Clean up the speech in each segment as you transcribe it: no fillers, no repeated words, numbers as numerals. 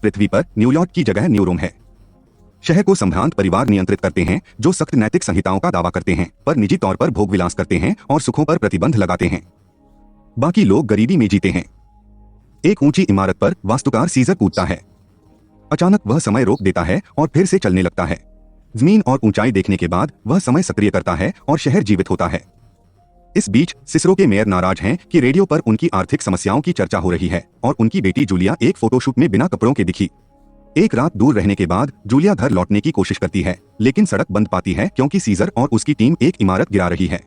पृथ्वी पर न्यूयॉर्क की जगह न्यूरोम है। शहर को संभ्रांत परिवार नियंत्रित करते हैं जो सख्त नैतिक संहिताओं का दावा करते हैं पर निजी तौर पर भोग विलास करते हैं और सुखों पर प्रतिबंध लगाते हैं। बाकी लोग गरीबी में जीते हैं। एक ऊंची इमारत पर वास्तुकार सीजर कूदता है। अचानक वह समय रोक देता है और फिर से चलने लगता है। जमीन और ऊंचाई देखने के बाद वह समय सक्रिय करता है और शहर जीवित होता है। इस बीच सिसरो के मेयर नाराज हैं कि रेडियो पर उनकी आर्थिक समस्याओं की चर्चा हो रही है और उनकी बेटी जूलिया एक फोटोशूट में बिना कपड़ों के दिखी। एक रात दूर रहने के बाद जूलिया घर लौटने की कोशिश करती है लेकिन सड़क बंद पाती है क्योंकि सीजर और उसकी टीम एक इमारत गिरा रही है।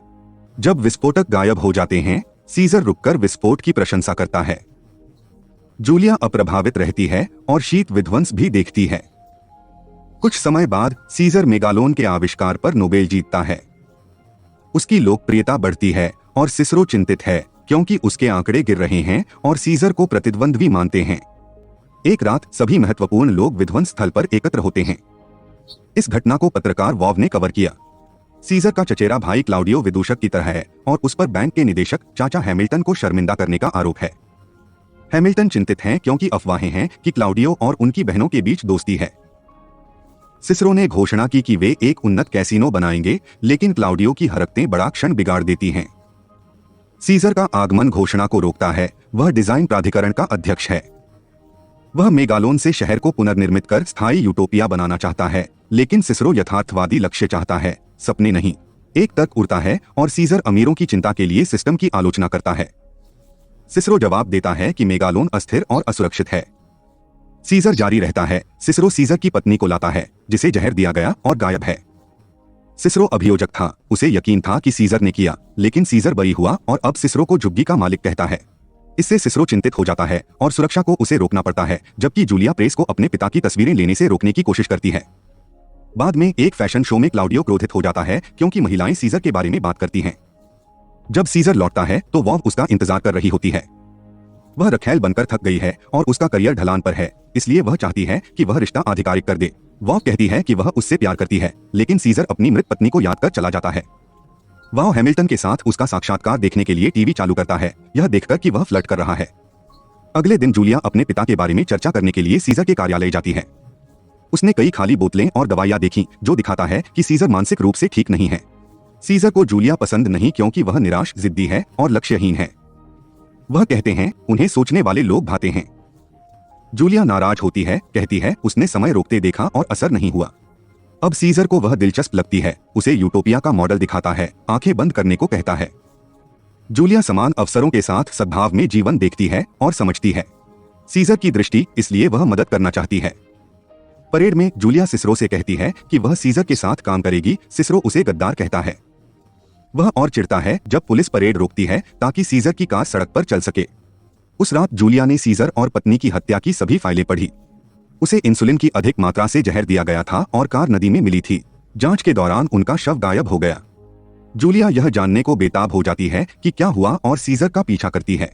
जब विस्फोटक गायब हो जाते हैं, सीजर रुककर विस्फोट की प्रशंसा करता है। जूलिया अप्रभावित रहती है और शीत विध्वंस भी देखती है। कुछ समय बाद सीजर मेगालोन के आविष्कार पर नोबेल जीतता है। उसकी लोकप्रियता बढ़ती है और सिसरो चिंतित है क्योंकि उसके आंकड़े गिर रहे हैं और सीजर को प्रतिद्वंद्वी मानते हैं। एक रात सभी महत्वपूर्ण लोग विध्वंस स्थल पर एकत्र होते हैं। इस घटना को पत्रकार वॉव ने कवर किया। सीजर का चचेरा भाई क्लाउडियो विदूषक की तरह है और उस पर बैंक के निदेशक चाचा हैमिल्टन को शर्मिंदा करने का आरोप है। हैमिल्टन चिंतित हैं क्योंकि अफवाहें हैं कि क्लाउडियो और उनकी बहनों के बीच दोस्ती है। सिसरो ने घोषणा की कि वे एक उन्नत कैसीनो बनाएंगे, लेकिन क्लाउडियो की हरकतें बड़ा क्षण बिगाड़ देती हैं। सीजर का आगमन घोषणा को रोकता है। वह डिजाइन प्राधिकरण का अध्यक्ष है। वह मेगालोन से शहर को पुनर्निर्मित कर स्थायी यूटोपिया बनाना चाहता है, लेकिन सिसरो यथार्थवादी लक्ष्य चाहता है, सपने नहीं। एक तर्क उड़ता है और सीजर अमीरों की चिंता के लिए सिस्टम की आलोचना करता है। सिसरो जवाब देता है कि मेगालोन अस्थिर और असुरक्षित है। सीजर जारी रहता है। सिसरो सीजर की पत्नी को लाता है जिसे जहर दिया गया और गायब है। सिसरो अभियोजक था। उसे यकीन था कि सीजर ने किया, लेकिन सीजर बरी हुआ और अब सिसरो को झुग्गी का मालिक कहता है। इससे सिसरो चिंतित हो जाता है और सुरक्षा को उसे रोकना पड़ता है, जबकि जूलिया प्रेस को अपने पिता की तस्वीरें लेने से रोकने की कोशिश करती है। बाद में एक फैशन शो में क्लाउडियो क्रोधित हो जाता है क्योंकि महिलाएं सीजर के बारे में बात करती हैं। जब सीजर लौटता है तो वॉव उसका इंतजार कर रही होती है। वह रखेल बनकर थक गई है और उसका करियर ढलान पर है, इसलिए वह चाहती है कि वह रिश्ता आधिकारिक कर दे। वॉव कहती है कि वह उससे प्यार करती है, लेकिन सीजर अपनी मृत पत्नी को याद कर चला जाता है। वह हैमिल्टन के साथ उसका साक्षात्कार देखने के लिए टीवी चालू करता है, यह देखकर कि वह फ्लर्ट कर रहा है। अगले दिन जूलिया अपने पिता के बारे में चर्चा करने के लिए सीजर के कार्यालय जाती है। उसने कई खाली बोतलें और दवाइयां देखी जो दिखाता है कि सीजर मानसिक रूप से ठीक नहीं है। सीजर को जूलिया पसंद नहीं क्योंकि वह निराश, जिद्दी है और लक्ष्यहीन है। वह कहते हैं उन्हें सोचने वाले लोग भाते हैं। जूलिया नाराज होती है, कहती है उसने समय रोकते देखा और असर नहीं हुआ। अब सीजर को वह दिलचस्प लगती है। उसे यूटोपिया का मॉडल दिखाता है, आंखें बंद करने को कहता है। जूलिया समान अवसरों के साथ सद्भाव में जीवन देखती है और समझती है। सीजर की दृष्टि, इसलिए वह मदद करना चाहती है। परेड में जूलिया सिसरो से कहती है कि वह सीजर के साथ काम करेगी। सिसरो उसे गद्दार कहता है। वह और चिढ़ता है जब पुलिस परेड रोकती है ताकि सीजर की कार सड़क पर चल सके। उस रात जूलिया ने सीजर और पत्नी की हत्या की सभी फाइलें पढ़ी। उसे इंसुलिन की अधिक मात्रा से जहर दिया गया था और कार नदी में मिली थी। जांच के दौरान उनका शव गायब हो गया। जूलिया यह जानने को बेताब हो जाती है कि क्या हुआ और सीजर का पीछा करती है।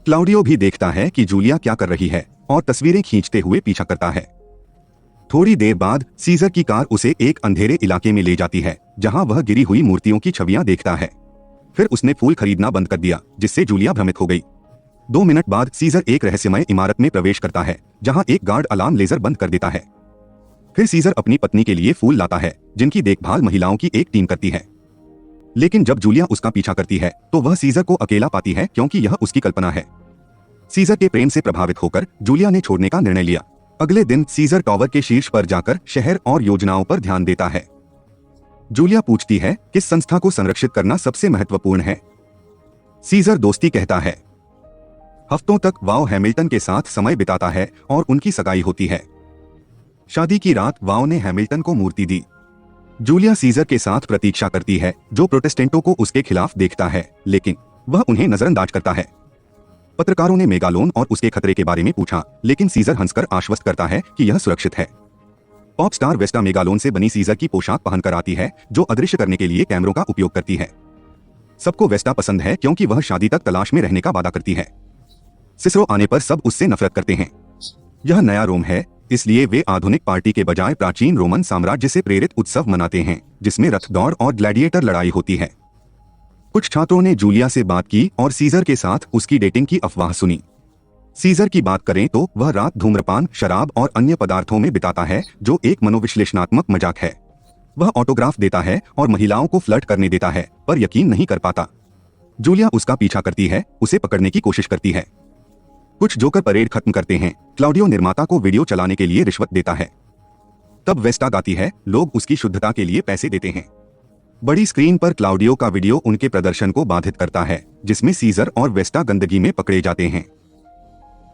क्लाउडियो भी देखता है कि जूलिया क्या कर रही है और तस्वीरें खींचते हुए पीछा करता है। थोड़ी देर बाद सीजर की कार उसे एक अंधेरे इलाके में ले जाती है जहां वह गिरी हुई मूर्तियों की छवियां देखता है। फिर उसने फूल खरीदना बंद कर दिया, जिससे जूलिया भ्रमित हो गई। 2 मिनट बाद सीजर एक रहस्यमय इमारत में प्रवेश करता है जहां एक गार्ड अलार्म लेजर बंद कर देता है। फिर सीजर अपनी पत्नी के लिए फूल लाता है जिनकी देखभाल महिलाओं की एक टीम करती है। लेकिन जब जूलिया उसका पीछा करती है तो वह सीजर को अकेला पाती है क्योंकि यह उसकी कल्पना है। सीजर के प्रेम से प्रभावित होकर जूलिया ने छोड़ने का निर्णय लिया। अगले दिन सीजर टावर के शीर्ष पर जाकर शहर और योजनाओं पर ध्यान देता है। जूलिया पूछती है किस संस्था को संरक्षित करना सबसे महत्वपूर्ण है। सीजर दोस्ती कहता है। हफ्तों तक वाओ हैमिल्टन के साथ समय बिताता है और उनकी सगाई होती है। शादी की रात वाओ ने हैमिल्टन को मूर्ति दी। जूलिया सीजर के साथ प्रतीक्षा करती है जो प्रोटेस्टेंटों को उसके खिलाफ देखता है, लेकिन वह उन्हें नजरअंदाज करता है। पत्रकारों ने मेगालोन और उसके खतरे के बारे में पूछा, लेकिन सीजर हंसकर आश्वस्त करता है कि यह सुरक्षित है। पॉप स्टार वेस्टा मेगालोन से बनी सीजर की पोशाक पहनकर आती है जो अदृश्य करने के लिए कैमरों का उपयोग करती है। सबको वेस्टा पसंद है क्योंकि वह शादी तक तलाश में रहने का वादा करती है। सिसरो आने पर सब उससे नफरत करते हैं। यह नया रोम है, इसलिए वे आधुनिक पार्टी के बजाय प्राचीन रोमन साम्राज्य से प्रेरित उत्सव मनाते हैं जिसमें रथ दौड़ और ग्लैडिएटर लड़ाई होती है। कुछ छात्रों ने जूलिया से बात की और सीजर के साथ उसकी डेटिंग की अफवाह सुनी। सीजर की बात करें तो वह रात धूम्रपान, शराब और अन्य पदार्थों में बिताता है, जो एक मनोविश्लेषणात्मक मजाक है। वह ऑटोग्राफ देता है और महिलाओं को फ्लर्ट करने देता है, पर यकीन नहीं कर पाता। जूलिया उसका पीछा करती है, उसे पकड़ने की कोशिश करती है। कुछ जोकर परेड खत्म करते हैं। क्लाउडियो निर्माता को वीडियो चलाने के लिए रिश्वत देता है। तब वेस्टा गाती है, लोग उसकी शुद्धता के लिए पैसे देते हैं। बड़ी स्क्रीन पर क्लाउडियो का वीडियो उनके प्रदर्शन को बाधित करता है, जिसमें सीजर और वेस्टा गंदगी में पकड़े जाते हैं।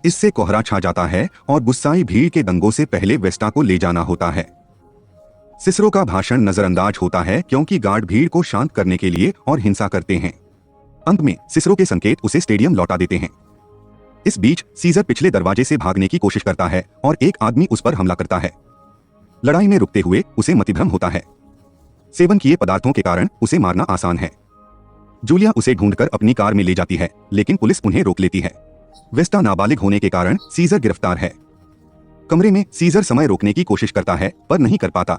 इससे कोहरा छा जाता है और गुस्साई भीड़ के दंगों से पहले वेस्टा को ले जाना होता है। सिसरो का भाषण नजरअंदाज होता है क्योंकि गार्ड भीड़ को शांत करने के लिए और हिंसा करते हैं। अंत में सिसरो के संकेत उसे स्टेडियम लौटा देते हैं। इस बीच सीजर पिछले दरवाजे से भागने की कोशिश करता है और एक आदमी उस पर हमला करता है। लड़ाई में रुकते हुए उसे मतिभ्रम होता है। सेवन किए पदार्थों के कारण उसे मारना आसान है। जूलिया उसे ढूंढकर अपनी कार में ले जाती है, लेकिन पुलिस उन्हें रोक लेती है। वेस्टा नाबालिग होने के कारण सीजर गिरफ्तार है। कमरे में सीजर समय रोकने की कोशिश करता है, पर नहीं कर पाता।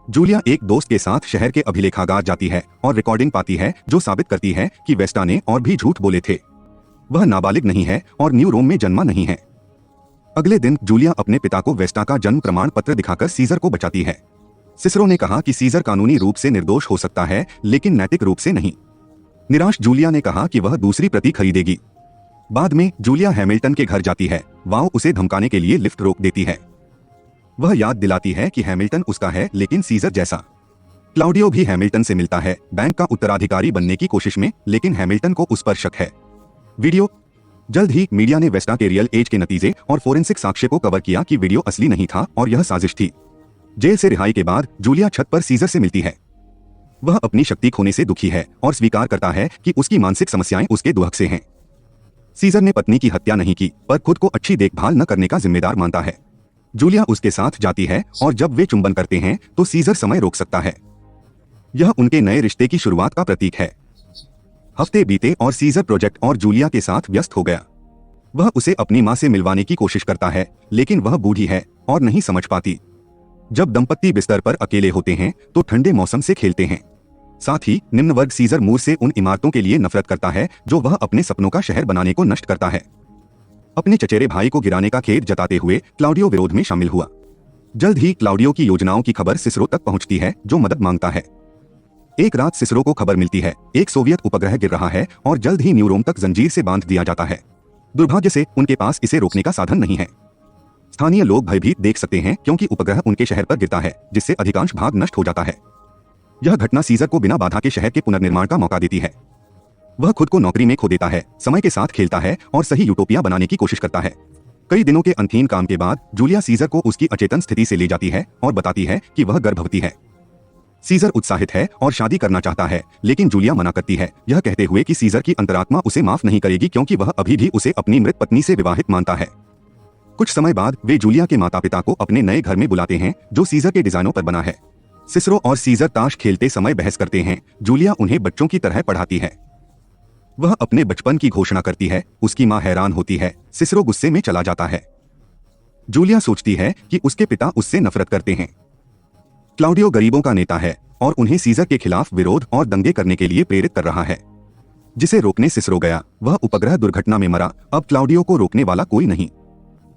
जूलिया एक दोस्त के साथ शहर के अभिलेखागार जाती है और रिकॉर्डिंग पाती है, जो साबित करती है कि वेस्टा ने और भी झूठ बोले थे। वह नाबालिग नहीं है और न्यू रोम में जन्मा नहीं है। अगले दिन जूलिया अपने पिता को वेस्टा का जन्म प्रमाण पत्र दिखाकर सीजर को बचाती है। सिसरो ने कहा कि सीजर कानूनी रूप से निर्दोष हो सकता है, लेकिन नैतिक रूप से नहीं। निराश जूलिया ने कहा कि वह दूसरी प्रति खरीदेगी। बाद में जूलिया हैमिल्टन के घर जाती है। वाओ उसे धमकाने के लिए लिफ्ट रोक देती है। वह याद दिलाती है कि हैमिल्टन उसका है, लेकिन सीजर जैसा। क्लाउडियो भी हैमिल्टन से मिलता है, बैंक का उत्तराधिकारी बनने की कोशिश में, लेकिन हैमिल्टन को उस पर शक है। वीडियो। जल्द ही मीडिया ने वेस्टा के रियल एज के नतीजे और फोरेंसिक साक्ष्य को कवर किया कि वीडियो असली नहीं था और यह साजिश थी। जेल से रिहाई के बाद जूलिया छत पर सीजर से मिलती है। वह अपनी शक्ति खोने से दुखी है और स्वीकार करता है कि उसकी मानसिक समस्याएं उसके दुहक से हैं। सीजर ने पत्नी की हत्या नहीं की, पर खुद को अच्छी देखभाल न करने का जिम्मेदार मानता है। जूलिया उसके साथ जाती है और जब वे चुंबन करते हैं तो सीजर समय रोक सकता है। यह उनके नए रिश्ते की शुरुआत का प्रतीक है। हफ्ते बीते और सीजर प्रोजेक्ट और जूलिया के साथ व्यस्त हो गया। वह उसे अपनी मां से मिलवाने की कोशिश करता है, लेकिन वह बूढ़ी है और नहीं समझ पाती। जब दंपत्ति बिस्तर पर अकेले होते हैं तो ठंडे मौसम से खेलते हैं। साथ ही निम्न वर्ग सीजर मूर से उन इमारतों के लिए नफरत करता है जो वह अपने सपनों का शहर बनाने को नष्ट करता है। अपने चचेरे भाई को गिराने का खेद जताते हुए क्लाउडियो विरोध में शामिल हुआ। जल्द ही क्लाउडियो की योजनाओं की खबर सिसरो तक पहुंचती है, जो मदद मांगता है। एक रात सिसरो को खबर मिलती है, एक सोवियत उपग्रह गिर रहा है और जल्द ही न्यू रोम तक जंजीर से बांध दिया जाता है। दुर्भाग्य से उनके पास इसे रोकने का साधन नहीं है। स्थानीय लोग भयभीत देख सकते हैं क्योंकि उपग्रह उनके शहर पर गिरता है, जिससे अधिकांश भाग नष्ट हो जाता है। यह घटना सीजर को बिना बाधा के शहर के पुनर्निर्माण का मौका देती है। वह खुद को नौकरी में खो देता है, समय के साथ खेलता है और सही यूटोपिया बनाने की कोशिश करता है। कई दिनों के अंतहीन काम के बाद जूलिया सीजर को उसकी अचेतन स्थिति से ले जाती है और बताती है कि वह गर्भवती है। सीजर उत्साहित है और शादी करना चाहता है, लेकिन जूलिया मना करती है, यह कहते हुए कि सीजर की अंतरात्मा उसे माफ नहीं करेगी क्योंकि वह अभी भी उसे अपनी मृत पत्नी से विवाहित मानता है। कुछ समय बाद वे जूलिया के माता पिता को अपने नए घर में बुलाते हैं, जो सीजर के डिजाइनों पर बना है। सिसरो और सीजर ताश खेलते समय बहस करते हैं। जूलिया उन्हें बच्चों की तरह पढ़ाती है। वह अपने बचपन की घोषणा करती है। उसकी मां हैरान होती है। सिसरो गुस्से में चला जाता है। जूलिया सोचती है कि उसके पिता उससे नफरत करते हैं। क्लाउडियो गरीबों का नेता है और उन्हें सीजर के खिलाफ विरोध और दंगे करने के लिए प्रेरित कर रहा है, जिसे रोकने सिसरो गया। वह उपग्रह दुर्घटना में मरा। अब क्लाउडियो को रोकने वाला कोई नहीं।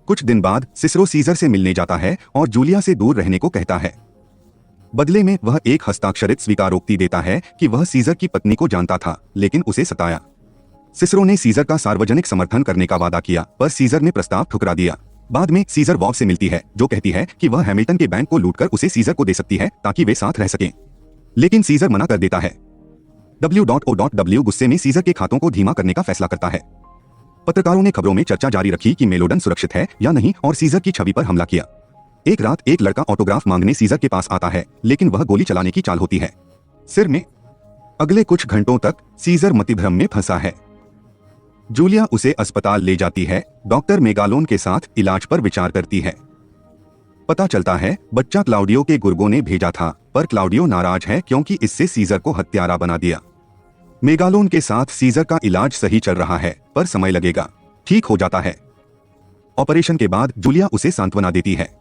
कुछ दिन बाद सिसरो सीजर से मिलने जाता है और जूलिया से दूर रहने को कहता है। बदले में वह एक हस्ताक्षरित स्वीकारोक्ति देता है कि वह सीजर की पत्नी को जानता था, लेकिन उसे सताया। सिसरो ने सीजर का सार्वजनिक समर्थन करने का वादा किया, पर सीजर ने प्रस्ताव ठुकरा दिया। बाद में सीजर वॉव से मिलती है, जो कहती है कि वह हैमिल्टन के बैंक को लूटकर उसे सीजर को दे सकती है ताकि वे साथ रह सकें, लेकिन सीजर मना कर देता है। W.O.W गुस्से में सीजर के खातों को धीमा करने का फैसला करता है। पत्रकारों ने खबरों में चर्चा जारी रखी कि मेलोडन सुरक्षित है या नहीं और सीजर की छवि पर हमला किया। एक रात एक लड़का ऑटोग्राफ मांगने सीजर के पास आता है, लेकिन वह गोली चलाने की चाल होती है सिर में। अगले कुछ घंटों तक सीजर मतिभ्रम में फंसा है। जूलिया उसे अस्पताल ले जाती है। डॉक्टर मेगालोन के साथ इलाज पर विचार करती है। पता चलता है बच्चा क्लाउडियो के गुर्गों ने भेजा था, पर क्लाउडियो नाराज है क्योंकि इससे सीजर को हत्यारा बना दिया। मेगालोन के साथ सीजर का इलाज सही चल रहा है, पर समय लगेगा। ठीक हो जाता है। ऑपरेशन के बाद जूलिया उसे सांत्वना देती है।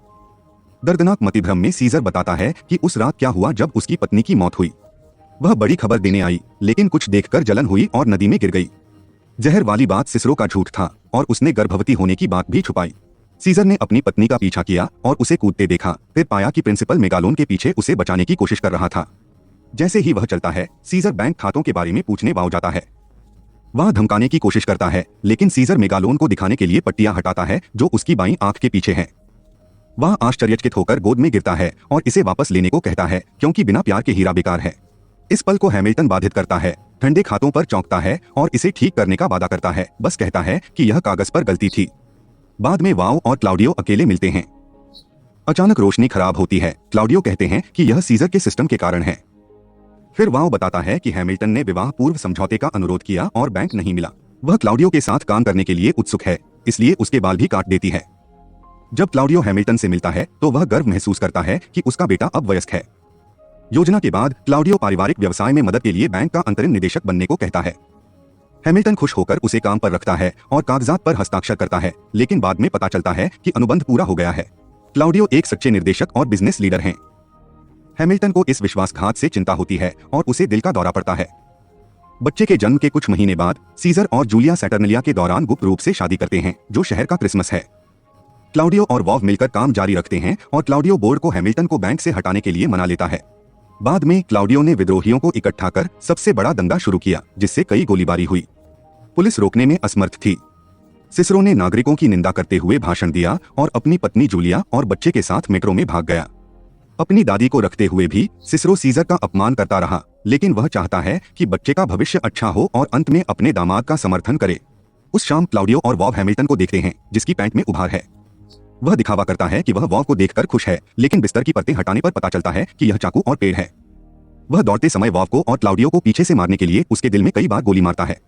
दर्दनाक मतिभ्रम में सीजर बताता है कि उस रात क्या हुआ जब उसकी पत्नी की मौत हुई। वह बड़ी खबर देने आई, लेकिन कुछ देखकर जलन हुई और नदी में गिर गई। जहर वाली बात सिसरो का झूठ था और उसने गर्भवती होने की बात भी छुपाई। सीजर ने अपनी पत्नी का पीछा किया और उसे कूदते देखा, फिर पाया कि प्रिंसिपल मेगालोन के पीछे उसे बचाने की कोशिश कर रहा था। जैसे ही वह चलता है, सीजर बैंक खातों के बारे में पूछने वाव जाता है। वह धमकाने की कोशिश करता है, लेकिन सीजर मेगालोन को दिखाने के लिए पट्टियां हटाता है जो उसकी बाईं आंख के पीछे है। वह आश्चर्यचकित होकर गोद में गिरता है और इसे वापस लेने को कहता है, क्योंकि बिना प्यार के हीरा बेकार है। इस पल को हैमिल्टन बाधित करता है, ठंडे खातों पर चौंकता है और इसे ठीक करने का वादा करता है, बस कहता है कि यह कागज पर गलती थी। बाद में वाव और क्लाउडियो अकेले मिलते हैं। अचानक रोशनी खराब होती है। क्लाउडियो कहते हैं कि यह सीजर के सिस्टम के कारण है। फिर वाव बताता है कि हैमिल्टन ने विवाह पूर्व समझौते का अनुरोध किया और बैंक नहीं मिला। वह क्लाउडियो के साथ काम करने के लिए उत्सुक है, इसलिए उसके बाल भी काट देती है। जब क्लाउडियो हैमिल्टन से मिलता है तो वह गर्व महसूस करता है कि उसका बेटा अब वयस्क है। योजना के बाद क्लाउडियो पारिवारिक व्यवसाय में मदद के लिए बैंक का अंतरिम निदेशक बनने को कहता है। हैमिल्टन खुश होकर उसे काम पर रखता है और कागजात पर हस्ताक्षर करता है, लेकिन बाद में पता चलता है कि अनुबंध पूरा हो गया है। क्लाउडियो एक सच्चे निर्देशक और बिजनेस लीडर हैं। हैमिल्टन को इस विश्वासघात से चिंता होती है और उसे दिल का दौरा पड़ता है। बच्चे के जन्म के कुछ महीने बाद सीजर और जूलिया सैटर्नलिया के दौरान गुप्त रूप से शादी करते हैं, जो शहर का क्रिसमस है। क्लाउडियो और वाव मिलकर काम जारी रखते हैं और क्लाउडियो बोर्ड को हैमिल्टन को बैंक से हटाने के लिए मना लेता है। बाद में क्लाउडियो ने विद्रोहियों को इकट्ठा कर सबसे बड़ा दंगा शुरू किया, जिससे कई गोलीबारी हुई। पुलिस रोकने में असमर्थ थी। सिसरो ने नागरिकों की निंदा करते हुए भाषण दिया और अपनी पत्नी जूलिया और बच्चे के साथ मेट्रो में भाग गया। अपनी दादी को रखते हुए भी सिसरो सीजर का अपमान करता रहा, लेकिन वह चाहता है कि बच्चे का भविष्य अच्छा हो और अंत में अपने दामाद का समर्थन करे। उस शाम क्लाउडियो और वाव हैमिल्टन को देखते हैं, जिसकी पैंट में उभार है। वह दिखावा करता है कि वह वाव को देखकर खुश है, लेकिन बिस्तर की परतें हटाने पर पता चलता है कि यह चाकू और पेड़ है। वह दौड़ते समय वाव को और क्लाउडियो को पीछे से मारने के लिए उसके दिल में कई बार गोली मारता है।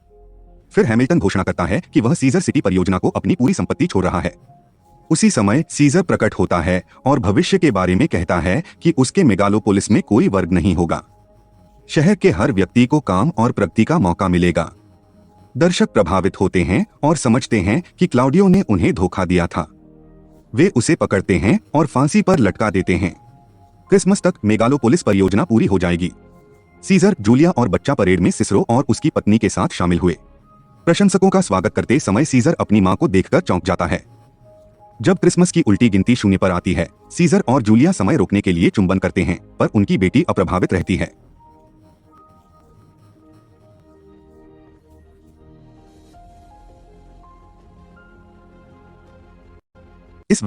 फिर हैमिल्टन घोषणा करता है कि वह सीजर सिटी परियोजना को अपनी पूरी संपत्ति छोड़ रहा है। उसी समय सीजर प्रकट होता है और भविष्य के बारे में कहता है कि उसके मेगालोपोलिस में कोई वर्ग नहीं होगा। शहर के हर व्यक्ति को काम और प्रगति का मौका मिलेगा। दर्शक प्रभावित होते हैं और समझते हैं कि क्लाउडियो ने उन्हें धोखा दिया था। वे उसे पकड़ते हैं और फांसी पर लटका देते हैं। क्रिसमस तक मेगालोपोलिस परियोजना पूरी हो जाएगी। सीजर, जूलिया और बच्चा परेड में सिसरो और उसकी पत्नी के साथ शामिल हुए। प्रशंसकों का स्वागत करते समय सीजर अपनी मां को देखकर चौंक जाता है। जब क्रिसमस की उल्टी गिनती शून्य पर आती है, सीजर और जूलिया समय रोकने के लिए चुंबन करते हैं, पर उनकी बेटी अप्रभावित रहती है।